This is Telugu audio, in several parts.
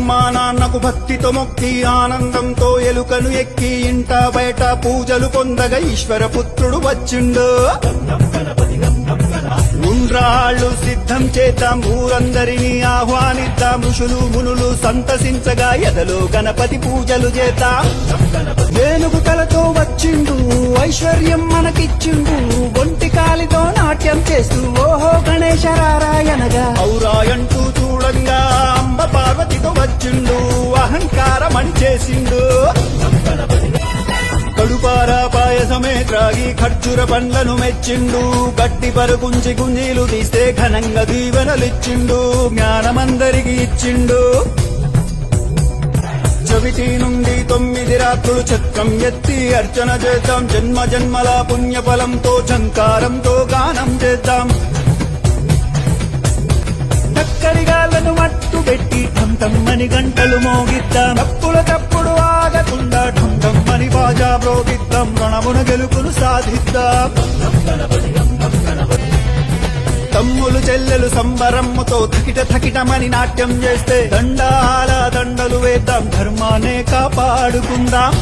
అమ్మా నాన్నకు భక్తితో మొక్కి ఆనందంతో ఎలుకను ఎక్కి ఇంట బయట పూజలు పొందగా ఈశ్వర పుత్రుడు వచ్చిండు. ఉండ్రాళ్ళు సిద్ధం చేద్దాం, ఊరందరినీ ఆహ్వానిద్దాం, ఋషులు మునులు సంతసించగా ఎదలో గణపతి పూజలు చేద్దాం. ఏనుగు తలతో వచ్చిండు, ఐశ్వర్యం మనకిచ్చిండు, ఒంటి కాలితో నాట్యం చేస్తూ ఓహో గణేశరారాయనగా ఔరాయంటూ చూడంగా అంబ పార్వతితో వచ్చిండు, అహంకారమణి చేసిండు. కడుపారా పాయసమే త్రాగి ఖర్జూర పండ్లను మెచ్చిండు, గట్టి పరుగుంచి గుంజీలు తీస్తే ఘనంగా దీవెనలిచ్చిండు, జ్ఞానమందరికి ఇచ్చిండు. చవితి నుండి 9 రాత్రులు చక్రం ఎత్తి అర్చన చేద్దాం, జన్మ జన్మల పుణ్యఫలంతో ఝంకారంతో గానం చేద్దాం. చక్కరిగాళ్లను మట్టు పెట్టి ఠంఠమ్మని గంటలు మోగిద్దాం, తప్పుల తప్పుడు ఆగకుండా ఠంఠమ్మని బాజా ప్రోగిద్దాం, రణమున గెలుపును సాధిద్దాం. తమ్ములు చెల్లెలు సంబరమ్ముతో థకిట థకిటమని నాట్యం చేస్తే దండాల దండలు వేద్దాం, ధర్మాన్నే కాపాడుకుందాం.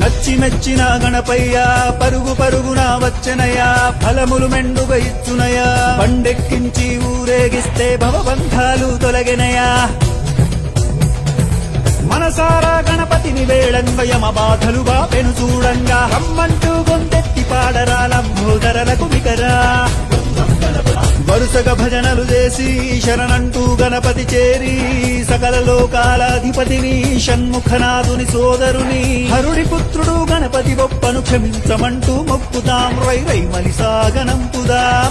నచ్చి మెచ్చిన గణపయ్యా పరుగు పరుగున వచ్చనయా, ఫలములు మెండుగా ఇచ్చునయా, పండెక్కించి ఊరేగిస్తే భవబంధాలు తొలగినయా. మనసారా గణపతిని వేళంగా యమ బాధలు బాపెను చూడంగా, రమ్మంటూ గొంతెత్తి పాడరా లంబోదరలకు వికరా. వరుసగా భజనలు చేసి శరణంటూ గణపతి చేరి, సకల లోకాలాధిపతిని షణ్ముఖనాథుని సోదరుని హరుడి పుత్రుడు గణపతి బొప్పను క్షమించమంటూ మొక్కుదాం, రై రై మలిసాగనంపుదాం.